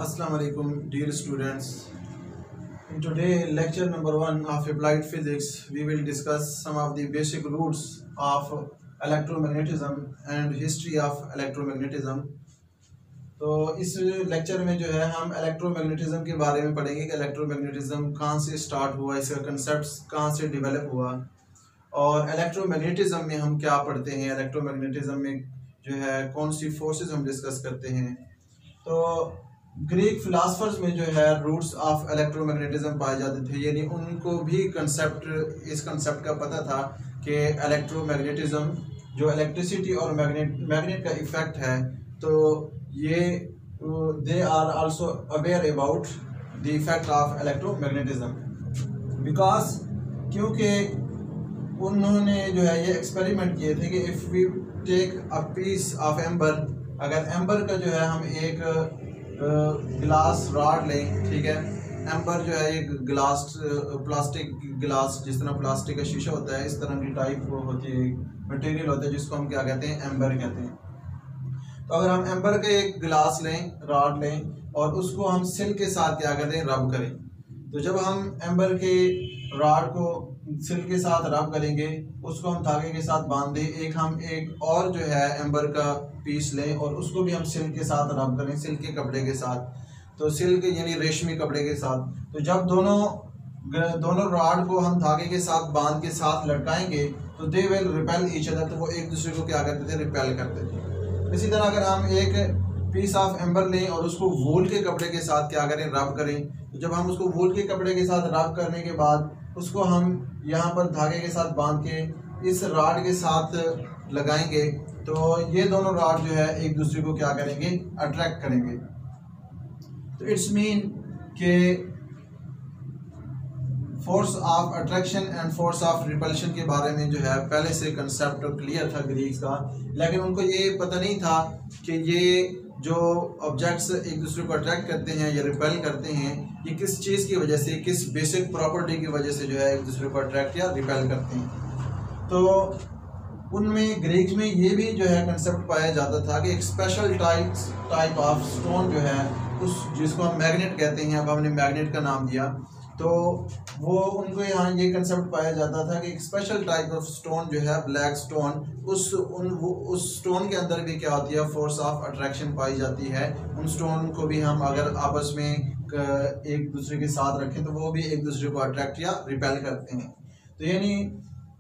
Assalamu alaikum, dear students. In today lecture number 1 of applied physics, we will discuss some of the basic roots of electromagnetism and history of electromagnetism. तो इस lecture में जो है हम electromagnetism के बारे में पढ़ेंगे कि इलेक्ट्रोमैग्नेटिज्म कहाँ से स्टार्ट हुआ, इसका कंसेप्ट कहाँ से डेवलप हुआ और इलेक्ट्रोमैग्नेटिज्म में हम क्या पढ़ते हैं, इलेक्ट्रोमैग्नेटिज्म में जो है कौन सी फोर्सेस हम डिस्कस करते हैं। तो ग्रीक फिलासफर्स में जो है रूट्स ऑफ इलेक्ट्रोमैग्नेटिज्म पाए जाते थे, यानी उनको भी इस कंसेप्ट का पता था कि इलेक्ट्रोमैग्नेटिज्म जो इलेक्ट्रिसिटी और मैग्नेट का इफेक्ट है, तो ये they are also aware about the effect of electromagnetism because क्योंकि उन्होंने जो है ये एक्सपेरिमेंट किए थे कि if we take a piece of amber, अगर एम्बर का जो है हम एक ग्लास रॉड लें, ठीक है, एम्बर जो है एक ग्लास प्लास्टिक गिलास, जिस तरह प्लास्टिक का शीशा होता है इस तरह की टाइप होती है, मटेरियल होता है जिसको हम क्या कहते हैं, एम्बर कहते हैं। तो अगर हम एम्बर का एक गिलास लें, रॉड लें और उसको हम सिल के साथ क्या करें, रब करें, तो जब हम एम्बर के रॉड को सिल के साथ रब करेंगे, उसको हम धागे के साथ बांध दें, हम एक और जो है एम्बर का पीस लें और उसको भी हम सिल के साथ रब करें, सिल के कपड़े के साथ, तो सिल के यानी रेशमी कपड़े के साथ। तो जब दोनों रॉड को हम धागे के साथ बांध के साथ लटकाएंगे तो they will repel each other, तो वो एक दूसरे को क्या करते थे, रिपेल करते थे। इसी तरह अगर हम एक पीस ऑफ एम्बर लें और उसको वूल के कपड़े के साथ क्या करें, रब करें, तो जब हम उसको वूल के कपड़े के साथ रब करने के बाद उसको हम यहाँ पर धागे के साथ बांध के इस रॉड के साथ लगाएंगे, तो ये दोनों रॉड जो है एक दूसरे को क्या करेंगे, अट्रैक्ट करेंगे। तो इट्स मीन के force of attraction and force of repulsion के बारे में जो है पहले से कंसेप्ट क्लियर था ग्रीक्स का, लेकिन उनको ये पता नहीं था कि ये जो ऑब्जेक्ट्स एक दूसरे को अट्रैक्ट करते हैं या रिपेल करते हैं, ये किस चीज़ की वजह से, किस बेसिक प्रॉपर्टी की वजह से जो है एक दूसरे को अट्रैक्ट या रिपेल करते हैं। तो उनमें ग्रीक्स में ये भी जो है कंसेप्ट पाया जाता था कि एक स्पेशल टाइप ऑफ स्टोन जो है उस जिसको हम मैग्नेट कहते हैं, अब हमने मैग्नेट का नाम दिया, तो वो उनको यहाँ ये कंसेप्ट पाया जाता था कि एक स्पेशल टाइप ऑफ स्टोन जो है ब्लैक स्टोन, उस स्टोन के अंदर भी क्या होती है, फोर्स ऑफ अट्रैक्शन पाई जाती है। उन स्टोन को भी हम अगर आपस में एक दूसरे के साथ रखें तो वो भी एक दूसरे को अट्रैक्ट या रिपेल करते हैं। तो यानी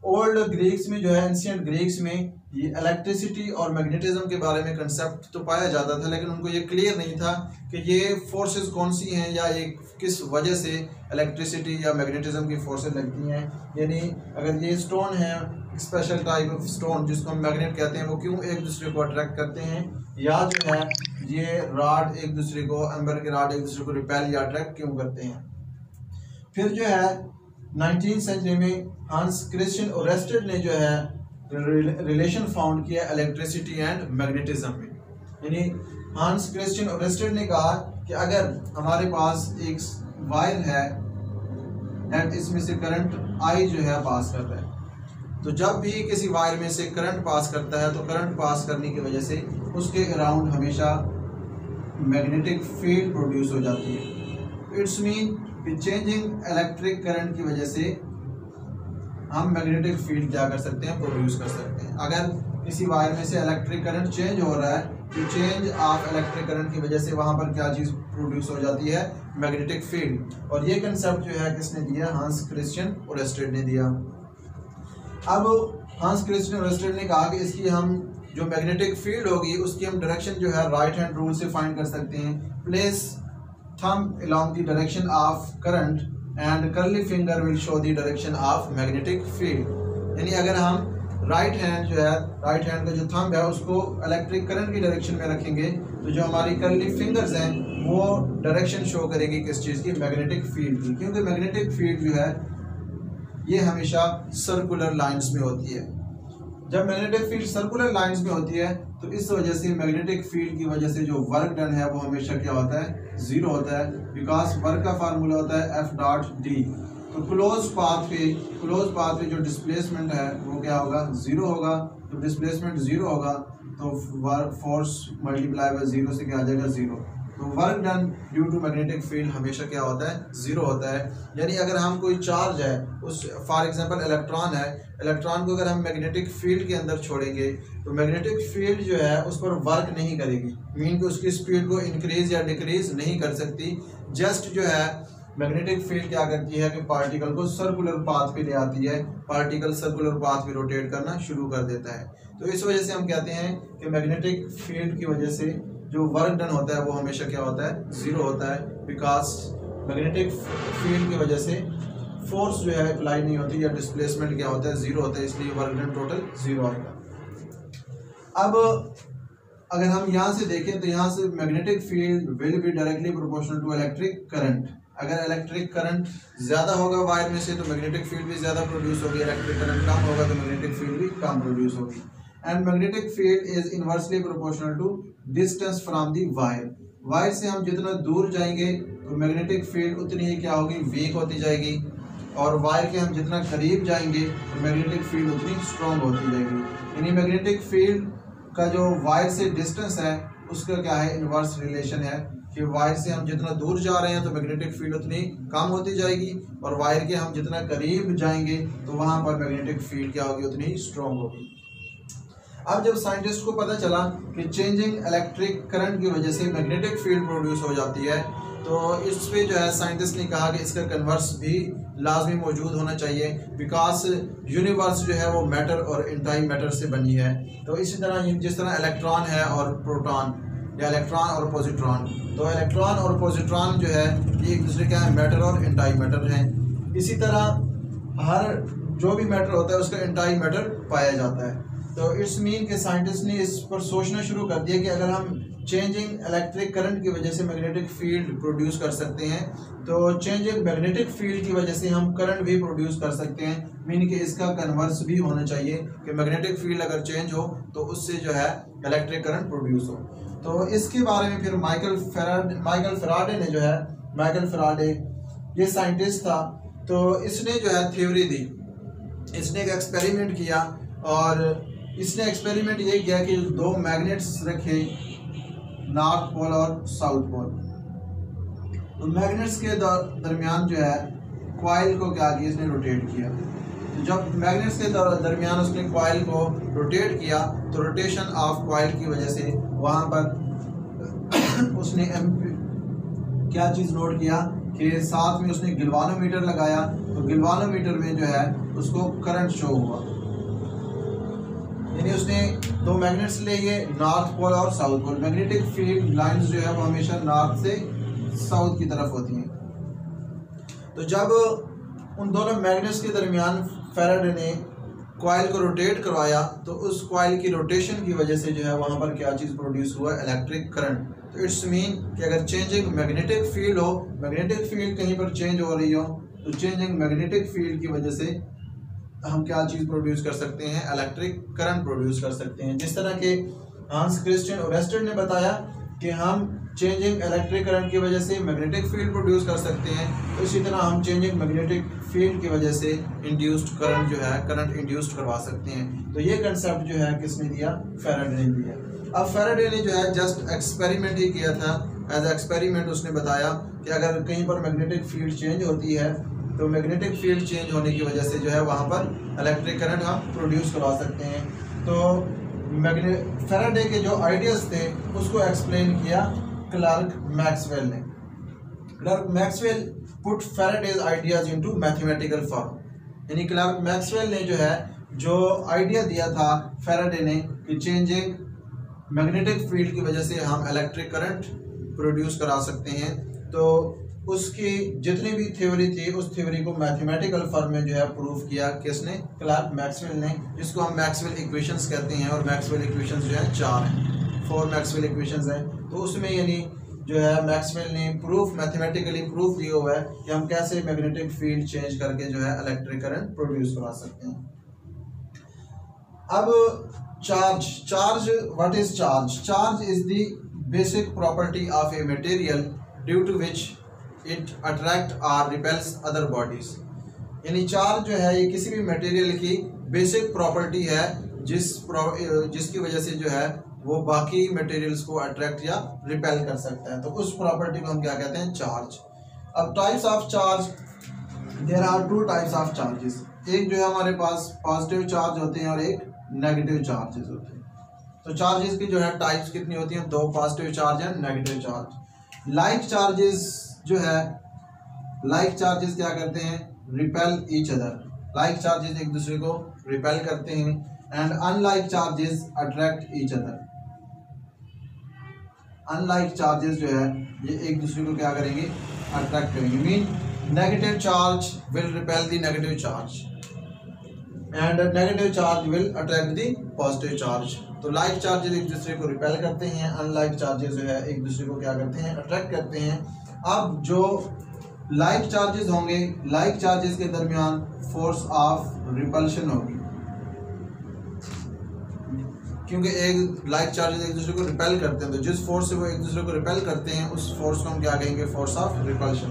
ओल्ड ग्रीक्स में जो है, एंशिएंट ग्रीक्स में ये इलेक्ट्रिसिटी और मैग्नेटिज्म के बारे में कंसेप्ट तो पाया जाता था, लेकिन उनको ये क्लियर नहीं था कि ये फोर्सेस कौन सी हैं या ये किस वजह से इलेक्ट्रिसिटी या मैग्नेटिज्म की फोर्सेस लगती हैं। यानी अगर ये स्टोन है, स्पेशल टाइप ऑफ स्टोन जिसको हम मैग्नेट कहते हैं, वो क्यों एक दूसरे को अट्रैक्ट करते हैं, या जो है ये रॉड एक दूसरे को, एम्बर के रॉड एक दूसरे को रिपेल या अट्रैक्ट क्यों करते हैं। फिर जो है 19वीं सेंचुरी में हांस क्रिश्चियन ओरेस्टेड ने जो है रिलेशन फाउंड किया इलेक्ट्रिसिटी एंड मैग्नेटिज्म में। यानी हांस क्रिश्चियन ओरेस्टेड ने कहा कि अगर हमारे पास एक वायर है एंड इसमें से करंट आई जो है पास कर रहा है, तो जब भी किसी वायर में से करंट पास करता है तो करंट पास करने की वजह से उसके अराउंड हमेशा मैग्नेटिक फील्ड प्रोड्यूस हो जाती है। इट्स मीन कि चेंजिंग इलेक्ट्रिक करंट की वजह से हम मैग्नेटिक फील्ड क्या कर सकते हैं, प्रोड्यूस कर सकते हैं। अगर किसी वायर में से इलेक्ट्रिक करंट चेंज हो रहा है तो चेंज ऑफ इलेक्ट्रिक करंट की वजह से वहां पर क्या चीज़ प्रोड्यूस हो जाती है, मैग्नेटिक फील्ड। और ये कंसेप्ट जो है किसने दिया, हांस क्रिश्चियन ओरेस्टेड ने दिया। अब हांस क्रिश्चियन ओरेस्टेड ने कहा कि इसकी हम जो मैग्नेटिक फील्ड होगी उसकी हम डायरेक्शन जो है राइट हैंड रूल से फाइंड कर सकते हैं। Place thumb along the direction of current and curly finger will show the direction of magnetic field। यानी अगर हम राइट हैंड जो है, राइट हैंड का जो थंब है उसको इलेक्ट्रिक करंट की डायरेक्शन में रखेंगे तो जो हमारी कर्ली फिंगर्स हैं वो डायरेक्शन शो करेगी किस चीज़ की, मैग्नेटिक फील्ड की, क्योंकि मैग्नेटिक फील्ड जो है ये हमेशा सर्कुलर लाइंस में होती है। जब मैग्नेटिक फील्ड सर्कुलर लाइंस में होती है तो इस वजह से मैग्नेटिक फील्ड की वजह से जो वर्क डन है वो हमेशा क्या होता है, जीरो होता है, बिकॉज वर्क का फार्मूला होता है एफ डॉट डी। तो क्लोज पाथ पे जो डिस्प्लेसमेंट है वो क्या होगा, जीरो होगा। तो डिस्प्लेसमेंट जीरो होगा तो फोर्स मल्टीप्लाई बाय जीरो से क्या आ जाएगा, जीरो। तो work done due to magnetic field हमेशा क्या होता है, जीरो होता है। यानी अगर हम कोई चार्ज है उस, फॉर एग्जांपल इलेक्ट्रॉन है, इलेक्ट्रॉन को अगर हम मैग्नेटिक फील्ड के अंदर छोड़ेंगे तो मैग्नेटिक फील्ड जो है उस पर वर्क नहीं करेगी, मीन कि उसकी स्पीड को इंक्रीज या डिक्रीज नहीं कर सकती। जस्ट जो है मैग्नेटिक फील्ड क्या करती है कि पार्टिकल को सर्कुलर पाथ पे ले आती है, पार्टिकल सर्कुलर पाथ पे रोटेट करना शुरू कर देता है। तो इस वजह से हम कहते हैं कि मैग्नेटिक फील्ड की वजह से जो वर्क डन होता है वो हमेशा क्या होता है, जीरो होता है, बिकॉज मैग्नेटिक फील्ड की वजह से फोर्स जो है अप्लाई नहीं होती या डिस्प्लेसमेंट क्या होता है, जीरो होता है, इसलिए वर्क डन टोटल जीरो आएगा। अब अगर हम यहाँ से देखें तो यहाँ से magnetic field will be directly proportional to electric current. अगर इलेक्ट्रिक करंट ज़्यादा होगा वायर में से तो मैग्नेटिक फील्ड भी ज़्यादा प्रोड्यूस होगी, इलेक्ट्रिक करंट कम होगा तो मैग्नेटिक फील्ड भी कम प्रोड्यूस होगी। And magnetic field is inversely proportional to distance from the wire. Wire से हम जितना दूर जाएंगे तो मैग्नेटिक फील्ड उतनी ही क्या होगी, वीक होती जाएगी, और वायर के हम जितना करीब जाएंगे तो मैग्नेटिक फील्ड उतनी स्ट्रॉन्ग होती जाएगी। यानी मैग्नेटिक फील्ड का जो वायर से डिस्टेंस है उसका क्या है, इनवर्स रिलेशन है कि वायर से हम जितना दूर जा रहे हैं तो मैग्नेटिक फील्ड उतनी कम होती जाएगी, और वायर के हम जितना करीब जाएंगे तो वहाँ पर मैग्नेटिक फील्ड क्या होगी, उतनी स्ट्रॉन्ग होगी। अब जब साइंटिस्ट को पता चला कि चेंजिंग इलेक्ट्रिक करंट की वजह से मैग्नेटिक फील्ड प्रोड्यूस हो जाती है, तो इस पे जो है साइंटिस्ट ने कहा कि इसका कन्वर्स भी लाजमी मौजूद होना चाहिए, बिकॉज यूनिवर्स जो है वो मैटर और एंटाई मैटर से बनी है। तो इसी तरह जिस तरह इलेक्ट्रॉन है और प्रोटॉन, या इलेक्ट्रॉन और पॉजिट्रॉन, तो इलेक्ट्रॉन और पॉजिट्रॉन जो है ये एक दूसरे क्या है, मैटर और एंटाई मैटर हैं। इसी तरह हर जो भी मैटर होता है उसका एंटाई मैटर पाया जाता है। तो इट्स मीन के साइंटिस्ट ने इस पर सोचना शुरू कर दिया कि अगर हम चेंजिंग इलेक्ट्रिक करंट की वजह से मैग्नेटिक फील्ड प्रोड्यूस कर सकते हैं तो चेंजिंग मैग्नेटिक फील्ड की वजह से हम करंट भी प्रोड्यूस कर सकते हैं, मीन कि इसका कन्वर्स भी होना चाहिए कि मैग्नेटिक फील्ड अगर चेंज हो तो उससे जो है इलेक्ट्रिक करंट प्रोड्यूस हो। तो इसके बारे में फिर माइकल फैराडे ने जो है, माइकल फैराडे ये साइंटिस्ट था, तो इसने जो है थ्योरी दी, इसने एक एक्सपेरिमेंट किया, और इसने एक्सपेरिमेंट ये किया कि दो मैग्नेट्स रखे, नॉर्थ पोल और साउथ पोल। तो मैग्नेट्स के दरमियान जो है कॉइल को क्या किया, इसने रोटेट किया। तो जब मैग्नेट्स के दरमियान उसने कॉइल को रोटेट किया तो रोटेशन ऑफ कॉइल की वजह से वहाँ पर उसने क्या चीज़ नोट किया कि साथ में उसने गिलवानोमीटर लगाया, तो गिलवानोमीटर में जो है उसको करंट शो हुआ। यानी उसने दो मैग्नेट्स लिए, नॉर्थ पोल और south pole. Magnetic field lines जो है वो हमेशा नॉर्थ से साउथ की तरफ होती हैं। तो जब उन दोनों मैग्नेट्स के दरमियान फैराडे ने कॉइल को रोटेट करवाया तो उस कॉइल की रोटेशन की वजह से जो है वहाँ पर क्या चीज़ प्रोड्यूस हुआ, इलेक्ट्रिक करंट। तो इट्स मीन कि अगर चेंजिंग मैग्नेटिक फील्ड हो, मैग्नेटिक फील्ड कहीं पर चेंज हो रही हो, तो चेंजिंग मैग्नेटिक फील्ड की वजह से हम क्या चीज़ प्रोड्यूस कर सकते हैं, इलेक्ट्रिक करंट प्रोड्यूस कर सकते हैं। जिस तरह के हांस क्रिस्टियन ओरेस्टेड ने बताया कि हम चेंजिंग इलेक्ट्रिक करंट की वजह से मैग्नेटिक फील्ड प्रोड्यूस कर सकते हैं, तो इसी तरह हम चेंजिंग मैग्नेटिक फील्ड की वजह से इंड्यूस्ड करंट जो है, करंट इंड्यूस्ड करवा सकते हैं। तो ये कंसेप्ट जो है किसने दिया, फैराडे ने दिया। अब फैराडे ने जो है जस्ट एक्सपेरिमेंट ही किया था, एज एक्सपेरिमेंट उसने बताया कि अगर कहीं पर मैग्नेटिक फील्ड चेंज होती है तो मैग्नेटिक फील्ड चेंज होने की वजह से जो है वहाँ पर इलेक्ट्रिक करंट हम प्रोड्यूस करवा सकते हैं। तो फैराडे के जो आइडियाज़ थे उसको एक्सप्लेन किया क्लार्क मैक्सवेल ने। Clark Maxwell put Faraday's ideas into mathematical form. यानी क्लार्क मैक्सवेल ने जो है जो आइडिया दिया था फैराडे ने कि चेंजिंग मैग्नेटिक फील्ड की वजह से हम इलेक्ट्रिक करंट प्रोड्यूस करा सकते हैं, तो उसकी जितनी भी थ्योरी थी उस थ्योरी को मैथमेटिकल फॉर्म में जो है प्रूफ किया किसने, क्लार्क मैक्सवेल ने, जिसको हम मैक्सवेल इक्वेशंस कहते हैं। और मैक्सवेल इक्वेशंस जो है 4 हैं, 4 मैक्सवेल इक्वेशंस हैं। तो उसमें यानी जो है मैक्सवेल ने प्रूफ, मैथमेटिकली प्रूफ दिया हुआ है कि हम कैसे मैग्नेटिक फील्ड चेंज करके जो है इलेक्ट्रिक करंट प्रोड्यूस करवा सकते हैं। अब charge, what is charge? Charge is the basic property of a material due to which it attract और रिपेल्स अदर बॉडीज। यानी चार्ज जो है ये किसी भी मटेरियल की बेसिक प्रॉपर्टी है जिसकी वजह से जो है वो बाकी मटेरियल्स को अट्रैक्ट या रिपेल कर सकता है। तो उस प्रॉपर्टी को हम क्या कहते हैं, चार्ज। अब types of charge, there are two types of charges. एक जो है हमारे पास पॉजिटिव चार्ज होते हैं और एक नेगेटिव चार्जेस होते हैं। तो चार्जेस की जो है टाइप्स कितनी होती हैं, दो, positive charge and negative charge. Like charges जो है, लाइक चार्जेस क्या करते हैं, repel each other. Like charges एक दूसरे को रिपेल करते हैं and unlike charges attract each other. Unlike charges जो है ये एक दूसरे को क्या करेंगे, अट्रैक्ट करेंगे। Mean negative charge will repel the negative charge and negative charge will attract the positive charge. तो लाइक चार्जेस एक दूसरे को रिपेल करते हैं, अनलाइक चार्जेस जो है एक दूसरे को क्या करते हैं, अट्रैक्ट करते हैं। अब जो लाइक चार्जेस होंगे, लाइक चार्जेस के दरमियान फोर्स ऑफ रिपल्शन होगी, क्योंकि एक लाइक चार्जेस एक दूसरे को रिपेल करते हैं, तो जिस फोर्स से वो एक दूसरे को रिपेल करते हैं उस फोर्स को हम क्या कहेंगे, force of repulsion.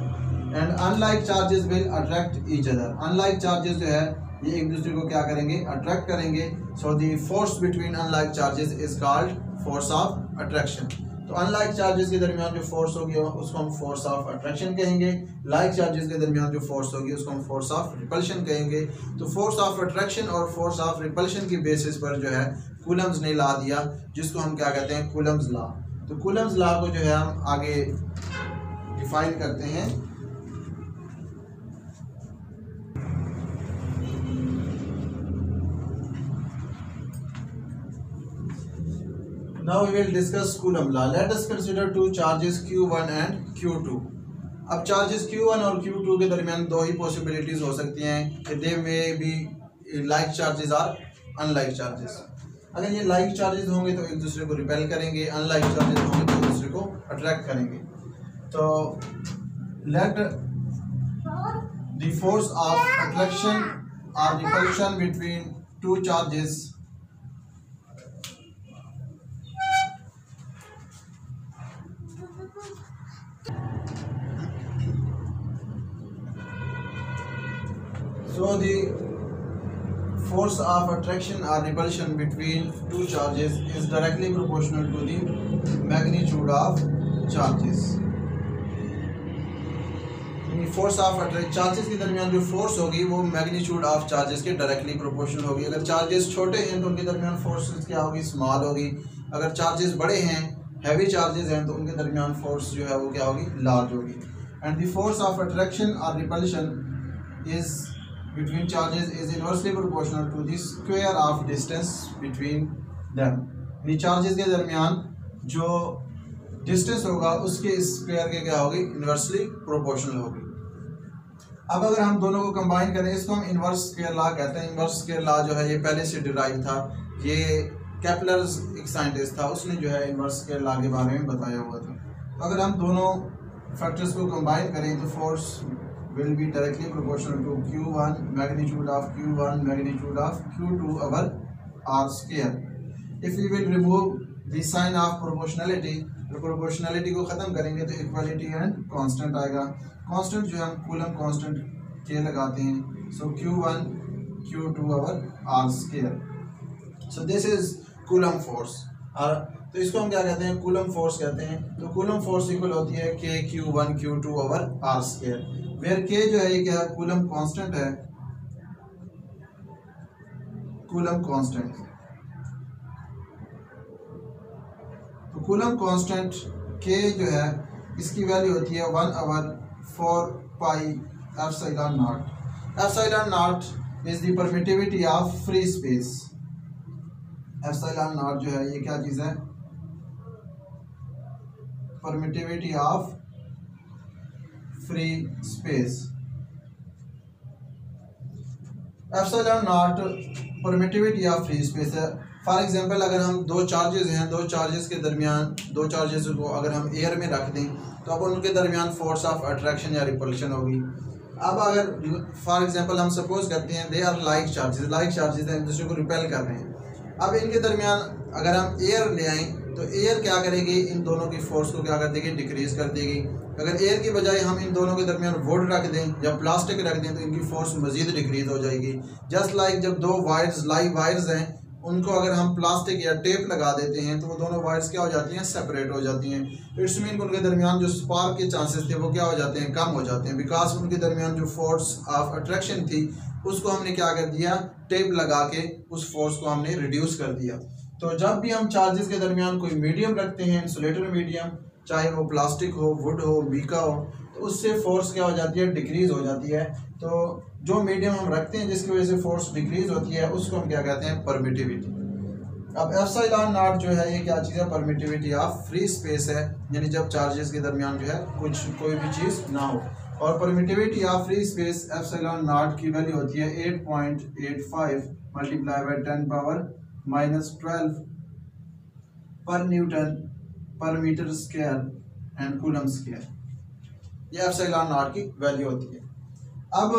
And unlike charges will attract each other. Unlike charges जो है ये एक दूसरे को क्या करेंगे, अट्रैक्ट करेंगे। So the force between unlike charges is called force of attraction. तो अनलाइक चार्जेस के दरमियान जो फोर्स होगी उसको हम फोर्स ऑफ अट्रैक्शन कहेंगे, लाइक चार्जेस के दरमियान जो फोर्स होगी उसको हम फोर्स ऑफ रिपल्शन कहेंगे। तो फोर्स ऑफ अट्रैक्शन और फोर्स ऑफ रिपल्शन की बेसिस पर जो है कूलम्स ने ला दिया, जिसको हम क्या कहते हैं, कूलम्स लॉ। तो कूलम्स लॉ को जो है हम आगे डिफाइन करते हैं। Now we will discuss Coulomb law. Let us consider two charges Q1 and Q2. अब चार्जेस Q1 और Q2 के दरमियान दो ही पॉसिबिलिटीज हो सकती हैं कि दे मे बी लाइक चार्जेस और अनलाइक चार्जेस। अगर ये लाइक चार्जेस होंगे तो एक दूसरे को रिपेल करेंगे, अनलाइक चार्जेस होंगे तो एक दूसरे को अट्रैक्ट करेंगे। तो let the force of attraction और repulsion between two charges So the force of attraction or repulsion between two charges is directly proportional to the magnitude of charges. Force of attraction, charges के दरमियान जो force होगी वो magnitude of charges के directly proportional होगी। अगर charges छोटे हैं तो उनके दरमियान फोर्स क्या होगी, स्मॉल होगी। अगर चार्जेस बड़े हैं, हैवी चार्जेस हैं, तो उनके दरमियान फोर्स जो है वो क्या होगी, लार्ज होगी। And the force of attraction और repulsion is between charges is inversely proportional to the square of distance between them. यानी चार्जेस के दरमियान जो डिस्टेंस होगा उसके स्क्वायर के क्या होगी, इन्वर्सली प्रोपोर्शनल होगी। अब अगर हम दोनों को कंबाइन करें, इसको हम इन्वर्स स्क्वायर लॉ कहते हैं। इन्वर्स स्क्वायर लॉ जो है ये पहले से डिराइव था, ये केपलर एक साइंटिस्ट था, उसने जो है इन्वर्स स्क्वायर लॉ के बारे में बताया हुआ था। तो अगर हम दोनों फैक्टर्स को कंबाइन करें तो force will be directly proportional to Q1 magnitude of Q1 magnitude of Q2 over R square. If we will remove the sign of proportionality, तो proportionality को ख़त्म करेंगे तो equality and constant आएगा। constant जो है हम कूलम constant के लगाते हैं, so Q1 Q2 over R square. So this is Coulomb force। और तो इसको हम क्या कहते हैं, कूलम फोर्स कहते हैं। तो कूलम फोर्स इक्वल होती है K Q1 Q2 over R square, where K जो है ये क्या है, कूलम कांस्टेंट है, कूलम कांस्टेंट। तो कूलम कांस्टेंट K जो है इसकी वैल्यू होती है 1/4 pi epsilon naught. Epsilon naught is the permittivity of free space. Epsilon naught जो है ये क्या चीज़ है, permittivity of free space. Epsilon naught permittivity of free space है। फॉर एग्जांपल अगर हम दो चार्जेस हैं, दो चार्जेस के दरमियान, दो चार्जेस को अगर हम एयर में रख दें तो अब उनके दरमियान फोर्स ऑफ अट्रैक्शन या रिपल्शन होगी। अब अगर फॉर एग्जांपल हम सपोज करते हैं they are like charges, like charges हैं, एक दूसरे को रिपेल कर रहे हैं। अब इनके दरमियान अगर हम एयर ले आएँ तो एयर क्या करेगी, इन दोनों की फोर्स को क्या कर देगी, डिक्रीज कर देगी। अगर एयर की बजाय हम इन दोनों के दरमियान वुड रख दें या प्लास्टिक रख दें तो इनकी फोर्स मजीद डिक्रीज हो जाएगी। जस्ट लाइक जब दो वायर्स, लाइव वायर्स हैं, उनको अगर हम प्लास्टिक या टेप लगा देते हैं तो वो दोनों वायर्स क्या हो जाती हैं, सेपरेट हो जाती हैं। इट्स मीन उनके दरमियान जो स्पार्क के चांसेस थे वो क्या हो जाते हैं, कम हो जाते हैं, बिकॉज उनके दरमियान जो फोर्स ऑफ अट्रैक्शन थी उसको हमने क्या कर दिया, टेप लगा के उस फोर्स को हमने रिड्यूस कर दिया। तो जब भी हम चार्जेस के दरमियान कोई मीडियम रखते हैं, इंसुलेटर मीडियम, चाहे वो प्लास्टिक हो, वुड हो, बीका हो, तो उससे फोर्स क्या हो जाती है, डिक्रीज हो जाती है। तो जो मीडियम हम रखते हैं जिसकी वजह से फोर्स डिक्रीज होती है उसको हम क्या कहते हैं, परमिटिविटी। अब एप्सिलॉन नॉट जो है ये क्या चीज़ है, परमिटिविटी ऑफ फ्री स्पेस है, यानी जब चार्जेस के दरमियान जो है कोई भी चीज़ ना हो। और permittivity of free space epsilon naught की वैल्यू होती है 8.85 मल्टीप्लाई बाय 10⁻⁻12 पर न्यूटन पर metre square and coulomb square, ये एप्सिलॉन नॉट की वैल्यू होती है। अब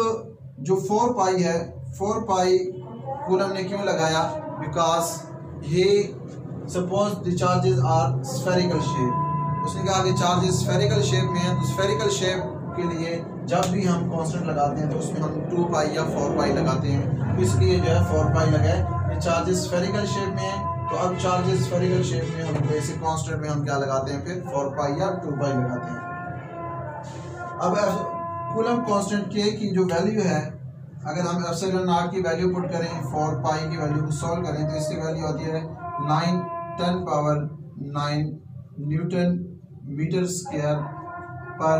जो 4 पाई है, 4 पाई कूलम ने क्यों लगाया, बिकॉज ये suppose the charges are spherical shape, उसने कहा कि चार्जेस स्फेरिकल शेप में है, तो स्फेरिकल शेप के लिए जब भी हम कांस्टेंट लगाते हैं तो उसमें हम 2 पाई या 4 पाई लगाते हैं, इसलिए जो है 4 पाई लगाए। ये चार्जेस स्फेरिकल शेप में है, तो अब चार्जेस स्फेरिकल शेप में हम बेसिक कांस्टेंट में हम क्या लगाते हैं, फिर 4 पाई या 2 पाई लगाते हैं। अब कूलम कांस्टेंट के की जो वैल्यू है, अगर हम एप्सिलॉन नॉट की वैल्यू पुट करें, 4 पाई की वैल्यू को सॉल्व करें तो इसकी वैल्यू आती है 9×10⁹ न्यूटन मीटर स्क्वायर पर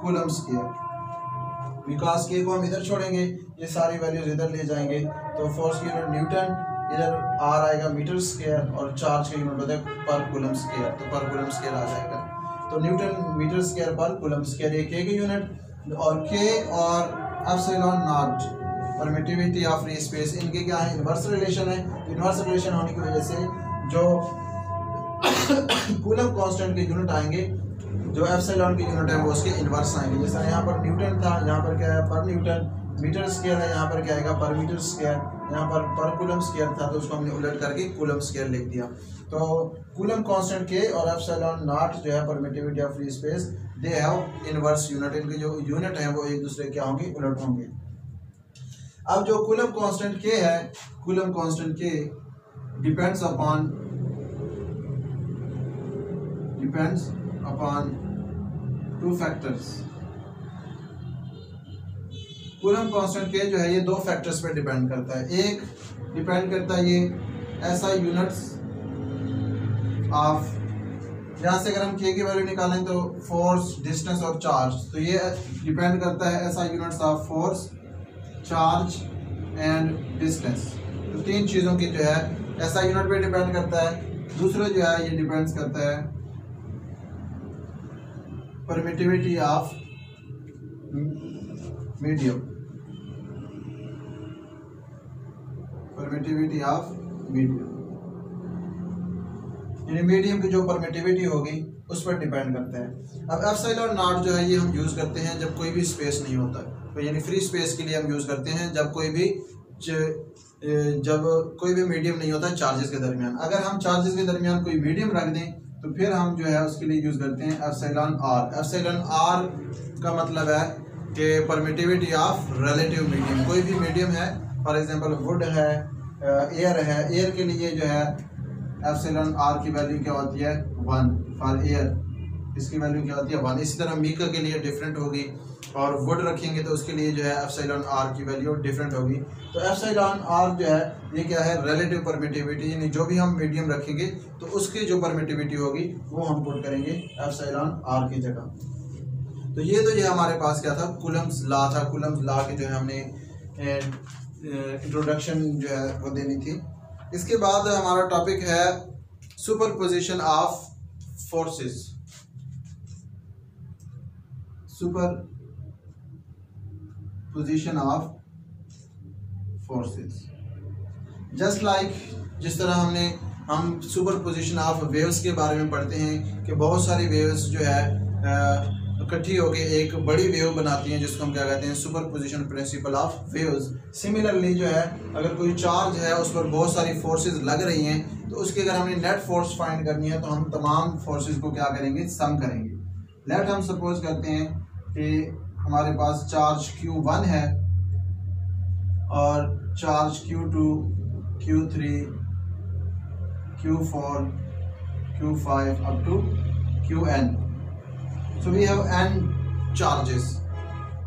कूलम स्क्वायर। विकास के को हम इधर छोड़ेंगे, ये सारी वैल्यूज इधर ले जाएंगे, तो फोर्स की यूनिट न्यूटन, इधर आर आएगा मीटर स्क्वायर और चार्ज की यूनिट होता है पर कूलम स्क्वायर, तो पर कूलम स्क्वायर आ जाएगा। तो न्यूटन मीटर स्क्वायर पर कूलम स्क्वायर ये के की यूनिट, और के और epsilon naught permittivity of free space इनके क्या है, इन्वर्स रिलेशन है। इन्वर्स रिलेशन होने की वजह से जो कूलम कांस्टेंट के यूनिट आएंगे, जो एप्सिलॉन की यूनिट है वो उसके इन्वर्स आएंगे। जैसा यहाँ पर न्यूटन था, यहाँ पर क्या है पर न्यूटन, मीटर स्क्वायर है, यहाँ पर क्या आएगा पर मीटर स्क्वायर, यहाँ पर कूलम स्क्वायर था तो उसको हमने उलट करके कूलम स्क्वायर लिख दिया। तो कूलम कांस्टेंट के और एप्सिलॉन नॉट जो है permittivity of free space, they have inverse unit, इनके जो यूनिट हैं वो एक दूसरे क्या होंगे, उलट होंगे। अब जो कूलम कांस्टेंट के है, कूलम कांस्टेंट के depends upon 2 factors. Coulomb constant के जो है ये 2 फैक्टर्स पे डिपेंड करता है। एक डिपेंड करता है ये SI यूनिट्स ऑफ, यहाँ से अगर हम के की वैल्यू निकालें तो फोर्स, डिस्टेंस और चार्ज, तो ये डिपेंड करता है SI units of force, charge and distance. तो 3 चीज़ों की जो है SI यूनिट पे डिपेंड करता है। दूसरा जो है ये डिपेंड्स करता है permittivity of medium, permittivity of medium, यानी मीडियम की जो परमिटिविटी होगी उस पर डिपेंड करता है। अब एप्सिलॉन नॉट जो है ये हम यूज़ करते हैं जब कोई भी स्पेस नहीं होता, तो यानी फ्री स्पेस के लिए हम यूज़ करते हैं जब कोई भी मीडियम नहीं होता चार्जेस के दरमियान। अगर हम चार्जेस के दरमियान कोई मीडियम रख दें तो फिर हम जो है उसके लिए यूज़ करते हैं एप्सिलॉन आर। एप्सिलॉन आर का मतलब है कि परमिटिविटी ऑफ रिलेटिव मीडियम। कोई भी मीडियम है, फॉर एग्जांपल वुड है, एयर है, एयर के लिए जो है एप्सिलॉन आर की वैल्यू क्या होती है 1 फॉर एयर, इसकी वैल्यू क्या होती है 1। इसी तरह मीका के लिए डिफरेंट होगी, और वुड रखेंगे तो उसके लिए जो है एप्सिलॉन आर की वैल्यू डिफरेंट होगी। तो एप्सिलॉन आर जो है ये क्या है, रिलेटिव परमिटिविटी, यानी जो भी हम मीडियम रखेंगे तो उसकी जो परमिटिविटी होगी वो हम पुट करेंगे एप्सिलॉन आर की जगह। तो ये हमारे पास क्या था, कूलम्स लॉ था। कूलम्स लॉ की जो है हमने इंट्रोडक्शन जो है वो देनी थी। इसके बाद हमारा टॉपिक है superposition of forces. Superposition of forces, just like जिस तरह हम सुपरपोजिशन ऑफ वेव्स के बारे में पढ़ते हैं कि बहुत सारी वेव्स जो है इकट्ठी होकर एक बड़ी वेव बनाती हैं, जिसको हम क्या कहते हैं, superposition principle of waves. Similarly जो है अगर कोई चार्ज है उस पर बहुत सारी फोर्सेस लग रही हैं, तो उसकी अगर हमने नेट फोर्स फाइंड करनी है तो हम तमाम फोर्सेस को क्या करेंगे, सम करेंगे। लेट हम सपोज करते हैं कि हमारे पास चार्ज Q1 है और charge Q2 Q3, Q4, Q5 up to Qn. So we have n charges.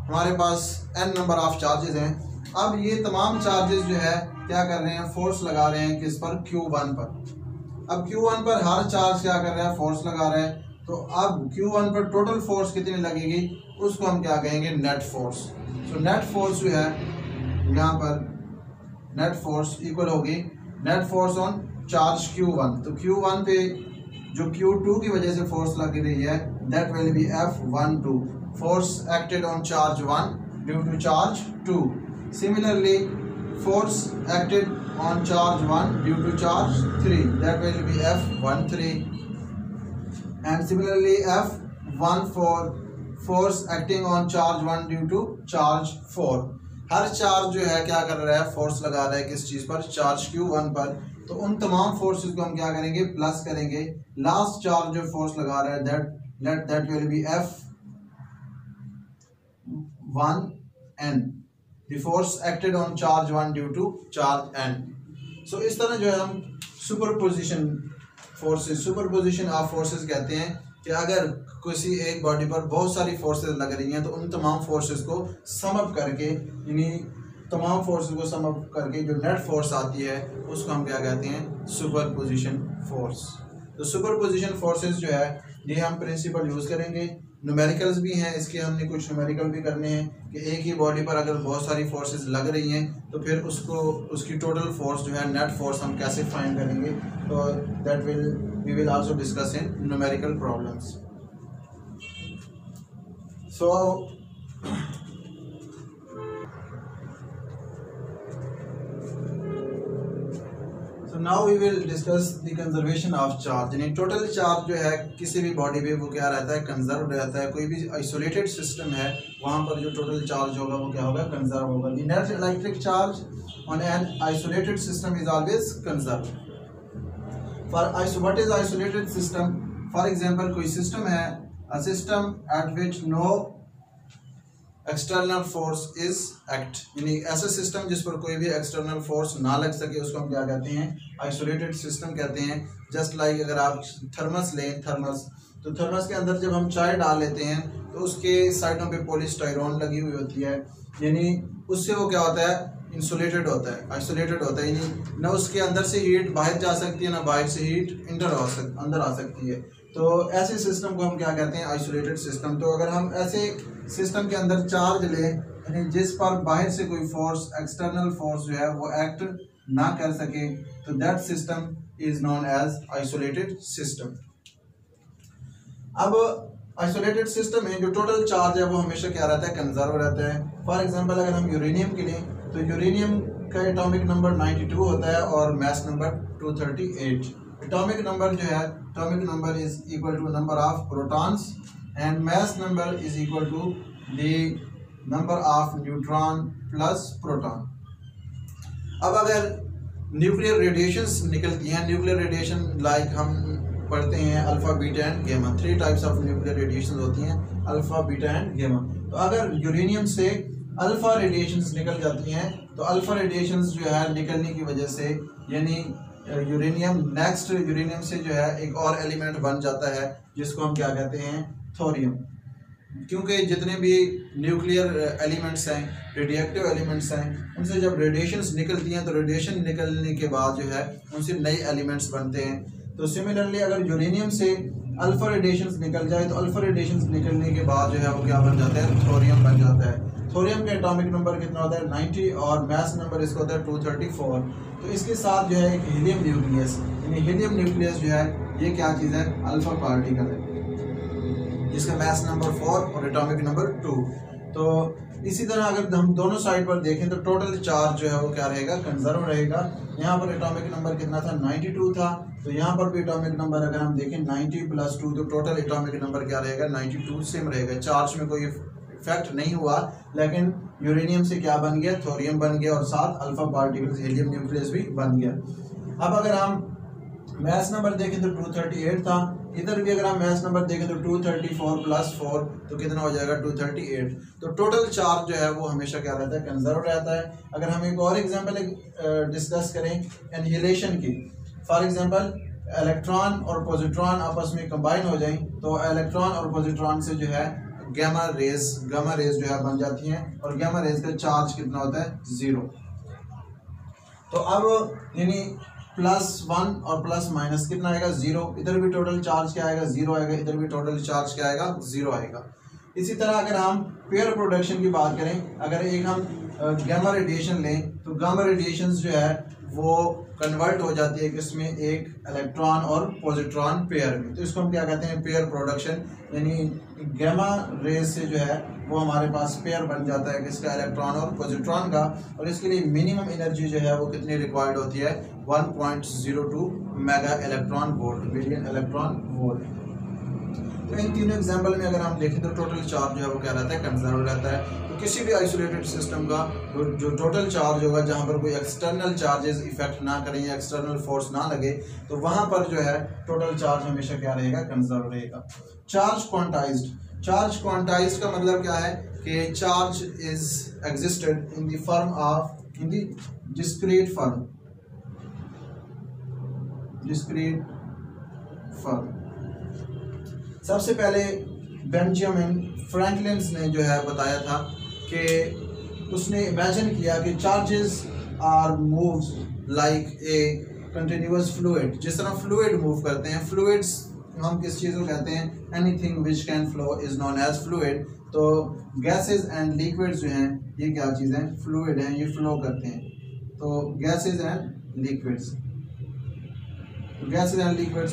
हमारे पास n नंबर ऑफ चार्जेस हैं. अब ये तमाम चार्जेस जो है क्या कर रहे हैं, फोर्स लगा रहे हैं किस पर, Q1 पर. अब Q1 पर हर चार्ज क्या कर रहा है, फोर्स लगा रहा है. तो अब Q1 पर टोटल फोर्स कितनी लगेगी, उसको हम क्या कहेंगे, net force. So net force जो है यहाँ पर नेट फोर्स इक्वल होगी net force on charge Q1. तो Q1 पे जो Q2 की वजह से फोर्स लग रही है, that will be F12, force acted on charge 1 due to charge 2. Similarly force acted on charge 1 due to charge 3, that will be F13. And similarly F14, force acting on charge 1 due to charge 4. Her charge जो है क्या कर रहा है, force लगा रहा है किस चीज पर, चार्ज Q1 पर. तो उन तमाम फोर्सेस को हम क्या करेंगे, प्लस करेंगे. लास्ट चार्ज जो फोर्स लगा रहा है that will be F1n, the force acted on charge 1 due to charge n. So इस तरह जो है हम superposition forces, superposition of forces कहते हैं कि अगर किसी एक बॉडी पर बहुत सारी फोर्सेस लग रही हैं तो उन तमाम फोर्सेस को सम अप करके, यानी तमाम फोर्सेस को सम अप करके जो नेट फोर्स आती है उसको हम क्या कहते हैं, सुपरपोजिशन फोर्स. तो सुपरपोजिशन फोर्सेस जो है ये हम प्रिंसिपल यूज़ करेंगे. न्यूमेरिकल्स भी हैं इसके, हमने कुछ न्यूमेरिकल भी करने हैं कि एक ही बॉडी पर अगर बहुत सारी फोर्सेस लग रही हैं तो फिर उसको उसकी टोटल फोर्स जो है नेट फोर्स हम कैसे फाइंड करेंगे. तो that we will also discuss in numerical problems. So now we will discuss the conservation of charge. यानी टोटल चार्ज जो है किसी भी बॉडी पे वो क्या रहता है, कंजर्व रहता है. कोई भी आइसोलेटेड सिस्टम है वहाँ पर जो टोटल चार्ज होगा वो क्या होगा, कंजर्व होगा. The net electric charge on an isolated system is always conserve. For what is isolated system, for example कोई सिस्टम है, a system at which no external force is act, यानी ऐसा system जिस पर कोई भी एक्सटर्नल फोर्स ना लग सके उसको हम क्या कहते हैं, आइसोलेटेड सिस्टम कहते हैं. जस्ट लाइक अगर आप थर्मस लें, तो थर्मस के अंदर जब हम चाय डाल लेते हैं तो उसके साइडों पे पॉलीस्टायरोन लगी हुई होती है, यानी उससे वो क्या होता है, इंसुलेटेड होता है, आइसोलेटेड होता है. यानी ना उसके अंदर से हीट बाहर जा सकती है, ना बाहर से हीट अंदर आ सकती है. तो ऐसे सिस्टम को हम क्या कहते हैं, आइसोलेटेड सिस्टम. तो अगर हम ऐसे सिस्टम के अंदर चार्ज लें, यानी जिस पर बाहर से कोई फोर्स, एक्सटर्नल फोर्स जो है वो एक्ट ना कर सके, तो that system is known as isolated system. अब आइसोलेटेड सिस्टम में जो टोटल चार्ज है वो हमेशा क्या रहता है, कंजर्व रहता है. फॉर एग्जांपल अगर हम यूरेनियम के लें तो यूरेनियम का एटॉमिक नंबर 92 होता है और मास नंबर 238. एटॉमिक नंबर जो है, atomic number is equal to number of protons and mass number is equal to the number of neutron plus proton. अब अगर न्यूक्लियर रेडिएशंस निकलती हैं, न्यूक्लियर रेडिएशन लाइक हम पढ़ते हैं alpha, beta and gamma, 3 types of nuclear radiations होती हैं, alpha, beta and gamma. तो अगर यूरेनियम से अल्फा रेडिएशंस निकल जाती हैं तो अल्फा रेडिएशंस जो है निकलने की वजह से, यानी यूरेनियम नेक्स्ट यूरेनियम से जो है एक और एलिमेंट बन जाता है जिसको हम क्या कहते हैं, थोरियम. क्योंकि जितने भी न्यूक्लियर एलिमेंट्स हैं, रेडिएक्टिव एलिमेंट्स हैं, उनसे जब रेडिएशंस निकलती हैं तो रेडिएशन निकलने के बाद जो है उनसे नए एलिमेंट्स बनते हैं. तो सिमिलरली अगर यूरेनियम से अल्फा रेडिएशंस निकल जाए तो अल्फा रेडिएशंस निकलने के बाद जो है वो क्या बन जाता है, थोरियम बन जाता है. थोरियम का एटॉमिक नंबर कितना होता है, 90, और मास नंबर इसका होता है 234. तो इसके साथ जो है एक हीलियम न्यूक्लियस, यानी हीलियम न्यूक्लियस जो है ये क्या चीज़ है, अल्फा पार्टिकल है, जिसका मास नंबर 4 और एटॉमिक नंबर 2. तो इसी तरह अगर हम दोनों साइड पर देखें तो टोटल चार्ज जो है वो क्या रहेगा, कंजर्व रहेगा. यहाँ पर एटॉमिक नंबर कितना था, 92 था. तो यहाँ पर भी एटॉमिक नंबर अगर हम देखें 90 + 2, तो टोटल एटॉमिक नंबर क्या रहेगा, 92 सेम रहेगा. चार्ज में कोई इफेक्ट नहीं हुआ, लेकिन यूरेनियम से क्या बन गया, थोरियम बन गया और साथ अल्फा पार्टिकल्स, हीलियम न्यूक्लियस भी बन गया. अब अगर हम मास नंबर देखें तो 238 था, इधर भी अगर हम मैथ नंबर देखें तो 234 प्लस 4 तो कितना हो जाएगा 238। तो टोटल चार्ज जो है वो हमेशा क्या रहता है, कंजर्व रहता है। अगर हम एक और एग्जांपल डिस्कस करें एनहिलेशन की, फॉर एग्जांपल इलेक्ट्रॉन और पॉजिट्रॉन आपस में कंबाइन हो जाएं तो इलेक्ट्रॉन और पॉजिट्रॉन से जो है गामा रेज जो है बन जाती हैं और गामा रेज का चार्ज कितना होता है, 0। तो अब यानी +1 और प्लस माइनस कितना आएगा, 0। इधर भी टोटल चार्ज क्या आएगा, 0 आएगा। इधर भी टोटल चार्ज क्या आएगा, 0 आएगा। इसी तरह अगर हम पेयर प्रोडक्शन की बात करें, अगर एक हम गामा रेडिएशन लें तो गामा रेडिएशन जो है वो कन्वर्ट हो जाती है किसमें, एक इलेक्ट्रॉन और पॉजिट्रॉन पेयर में। तो इसको हम क्या कहते हैं, पेयर प्रोडक्शन। यानी गामा रेज से जो है वो हमारे पास पेयर बन जाता है किसका, इलेक्ट्रॉन और पॉजिट्रॉन का। और इसके लिए मिनिमम एनर्जी जो है वो कितनी रिक्वायर्ड होती है, 1.02 mega electron volt, million electron volt. तो इन तीनों एग्जाम्पल में अगर हम देखें तो टोटल चार्ज जो है वो क्या रहता है, कंजर्व रहता है। तो किसी भी आइसोलेटेड सिस्टम का जो टोटल चार्ज होगा, जहाँ पर कोई एक्सटर्नल चार्जेस इफेक्ट ना करें या एक्सटर्नल फोर्स ना लगे, तो वहाँ पर जो है टोटल चार्ज हमेशा क्या रहेगा, कंजर्व रहेगा। चार्ज क्वांटाइज्ड का मतलब क्या है कि charge is existed in the form of in the discrete form. सबसे पहले बेंजामिन फ्रैंकलिन ने जो है बताया था कि उसने इमेजिन किया कि charges are moves like a continuous fluid. जिस तरह फ्लूइड मूव करते हैं, फ्लूइड्स हम किस चीज़ को कहते हैं, anything which can flow is known as fluid. तो गैसेज एंड लिक्विड्स जो हैं ये क्या चीज़ें, फ्लूइड हैं, ये फ्लो करते हैं। तो गैसेज एंड लिक्विड्स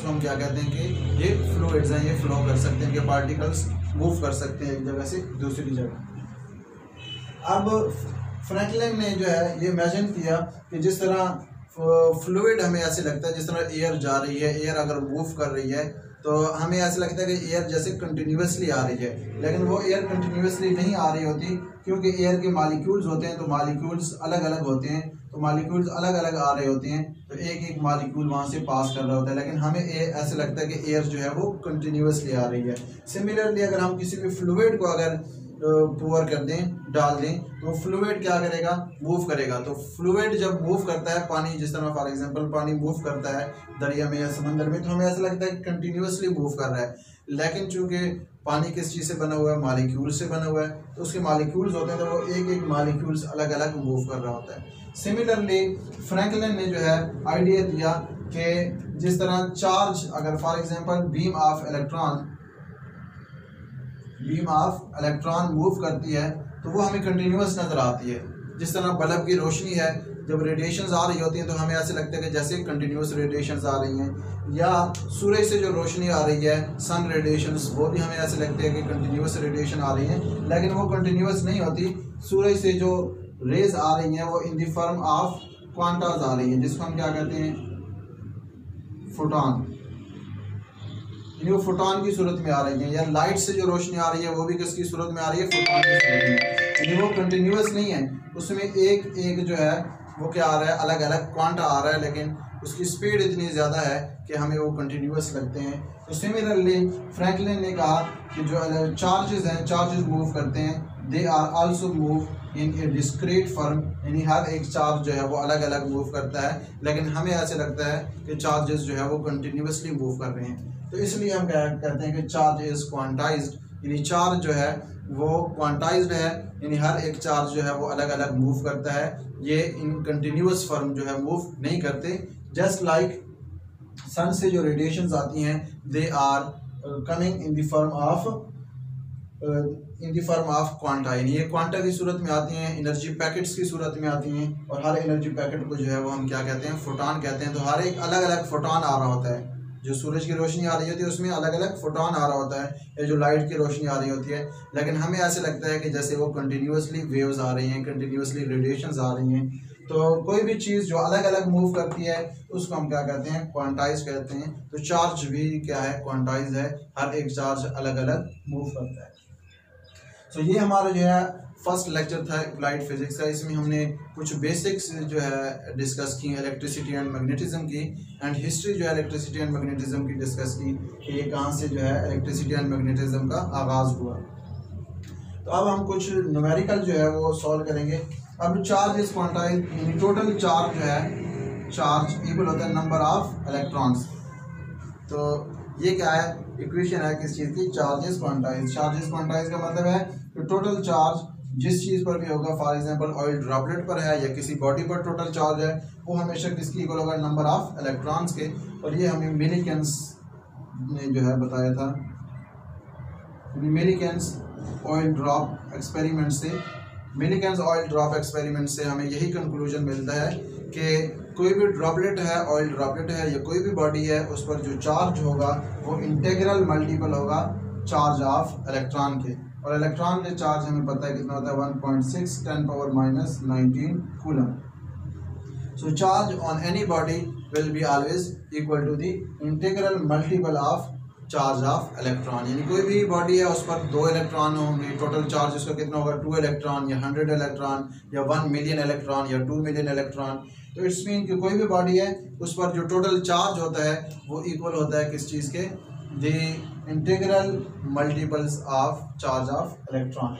को हम क्या कहते हैं कि ये फ्लूइड्स हैं, ये फ्लो कर सकते हैं, इनके पार्टिकल्स मूव कर सकते हैं एक जगह से दूसरी जगह। अब फ्रैंकलिन ने जो है ये इमेजिन किया कि जिस तरह फ्लूइड हमें ऐसे लगता है, जिस तरह एयर जा रही है, एयर अगर मूव कर रही है तो हमें ऐसा लगता है कि एयर जैसे कंटिन्यूसली आ रही है, लेकिन वो एयर कंटिन्यूसली नहीं आ रही होती, क्योंकि एयर के मॉलिक्यूल्स होते हैं। तो मॉलिक्यूल्स अलग अलग होते हैं, तो मॉलिक्यूल्स अलग अलग आ रहे होते हैं, तो एक एक मॉलिक्यूल वहाँ से पास कर रहा होता है, लेकिन हमें ऐसे लगता है कि एयर जो है वो कंटिन्यूसली आ रही है। सिमिलरली अगर हम किसी भी फ्लूइड को अगर पुअर कर दें, डाल दें, तो फ्लूइड क्या करेगा, मूव करेगा। तो फ्लूइड जब मूव करता है, पानी जिस तरह फॉर एग्जांपल पानी मूव करता है दरिया में या समंदर में, तो हमें ऐसा लगता है कि कंटिन्यूसली मूव कर रहा है, लेकिन चूंकि पानी किस चीज़ से बना हुआ है, मॉलिक्यूल से बना हुआ है, तो उसके मॉलिक्यूल्स होते हैं, तो वो एक एक मॉलिक्यूल्स अलग अलग मूव कर रहा होता है। सिमिलरली फ्रैंकलिन ने जो है आइडिया दिया कि जिस तरह चार्ज अगर for example beam of electron move करती है तो वो हमें कंटिन्यूस नज़र आती है। जिस तरह बल्ब की रोशनी है, जब रेडिएशंस आ रही होती हैं तो हमें ऐसे लगता है कि जैसे कंटिन्यूस रेडिएशंस आ रही हैं, या सूरज से जो रोशनी आ रही है, सन रेडिएशंस, वो भी हमें ऐसे लगते हैं कि कंटिन्यूस रेडिएशन आ रही हैं, लेकिन वो कंटिन्यूस नहीं होती। सूरज से जो रेज आ रही हैं वो इन द फॉर्म ऑफ क्वांटाज आ रही हैं, जिसको हम क्या कहते हैं, फोटॉन। वो फोटॉन की सूरत में आ रही है, या लाइट से जो रोशनी आ रही है वो भी किसकी सूरत में आ रही है, फोटॉन की सूरत में। यानी वो कंटिन्यूस नहीं है, उसमें एक एक जो है वो क्या आ रहा है, अलग अलग क्वांटा आ रहा है, लेकिन उसकी स्पीड इतनी ज़्यादा है कि हमें वो कंटिन्यूस लगते हैं। तो सिमिलरली फ्रैंकलिन ने कहा कि जो चार्जेस हैं, चार्जेस मूव करते हैं, they are also move in a discrete form. यानी हर एक चार्ज जो है वो अलग अलग मूव करता है, लेकिन हमें ऐसे लगता है कि चार्जेस जो है वो कंटिन्यूसली मूव कर रहे हैं। तो इसलिए हम कहते हैं कि चार्ज इज क्वांटाइज्ड, यानी चार्ज जो है वो क्वांटाइज्ड है, यानी हर एक चार्ज जो है वो अलग अलग मूव करता है, ये इन कंटिन्यूस फॉर्म जो है मूव नहीं करते। जस्ट लाइक सन से जो रेडिएशंस आती हैं, they are coming in the form of quanta, यानी ये क्वांटा की सूरत में आती हैं, एनर्जी पैकेट्स की सूरत में आती हैं, और हर एनर्जी पैकेट को जो है वो हम क्या कहते हैं, फोटॉन कहते हैं। तो हर एक अलग अलग फोटॉन आ रहा होता है, जो सूरज की रोशनी आ रही होती है उसमें अलग अलग फोटॉन आ रहा होता है, या जो लाइट की रोशनी आ रही होती है, लेकिन हमें ऐसे लगता है कि जैसे वो कंटिन्यूसली वेव्स आ रही हैं, कंटिन्यूसली रेडिएशंस आ रही हैं। तो कोई भी चीज़ जो अलग अलग मूव करती है उसको हम क्या कहते हैं, क्वांटाइज कहते हैं। तो चार्ज भी क्या है, क्वांटाइज है, हर एक चार्ज अलग अलग मूव करता है। तो ये हमारा जो है फर्स्ट लेक्चर था अप्लाइड फिजिक्स का। इसमें हमने कुछ बेसिक्स जो है डिस्कस की इलेक्ट्रिसिटी एंड मैग्नेटिज्म की, एंड हिस्ट्री जो है इलेक्ट्रिसिटी एंड मैग्नेटिज्म की डिस्कस की कि ये कहाँ से जो है इलेक्ट्रिसिटी एंड मैग्नेटिज्म का आगाज़ हुआ। तो अब हम कुछ न्यूमेरिकल जो है वो सॉल्व करेंगे। अब चार्ज इज क्वांटाइज, यानी टोटल चार्ज जो है, चार्ज इक्वल होता है नंबर ऑफ इलेक्ट्रॉन्स। तो ये क्या है, इक्वेशन है किस चीज़ की, चार्जेस क्वांटाइज। चार्जेस क्वांटाइज का मतलब है कि टोटल चार्ज जिस चीज़ पर भी होगा, फॉर एग्जांपल ऑयल ड्रॉपलेट पर है या किसी बॉडी पर टोटल चार्ज है, वो हमेशा किसकी इक्वल होगा, नंबर ऑफ इलेक्ट्रॉन्स के। और ये हमें मिलीकेंस ने जो है बताया था, मिलीकेंस ऑयल ड्रॉप एक्सपेरिमेंट से, मिलीकेंस ऑयल ड्रॉप एक्सपेरिमेंट से हमें यही कंक्लूजन मिलता है कि कोई भी ड्रॉपलेट है, ऑयल ड्रॉपलेट है या कोई भी बॉडी है, उस पर जो चार्ज होगा वो इंटीग्रल मल्टीपल होगा चार्ज ऑफ इलेक्ट्रॉन के। और इलेक्ट्रॉन के चार्ज हमें पता है कितना होता है, 1.6 10⁻⁻19 coulomb. So charge on any body will be always equal to the integral multiple of charge of electron. यानी कोई भी बॉडी है उस पर 2 इलेक्ट्रॉन होंगे, टोटल चार्ज उसका कितना होगा, 2 इलेक्ट्रॉन या 100 इलेक्ट्रॉन या 1 मिलियन इलेक्ट्रॉन या 2 मिलियन इलेक्ट्रॉन। तो इट्स मीन कि कोई भी बॉडी है उस पर जो टोटल चार्ज होता है वो इक्वल होता है किस चीज़ के, the integral multiples of charge of electron.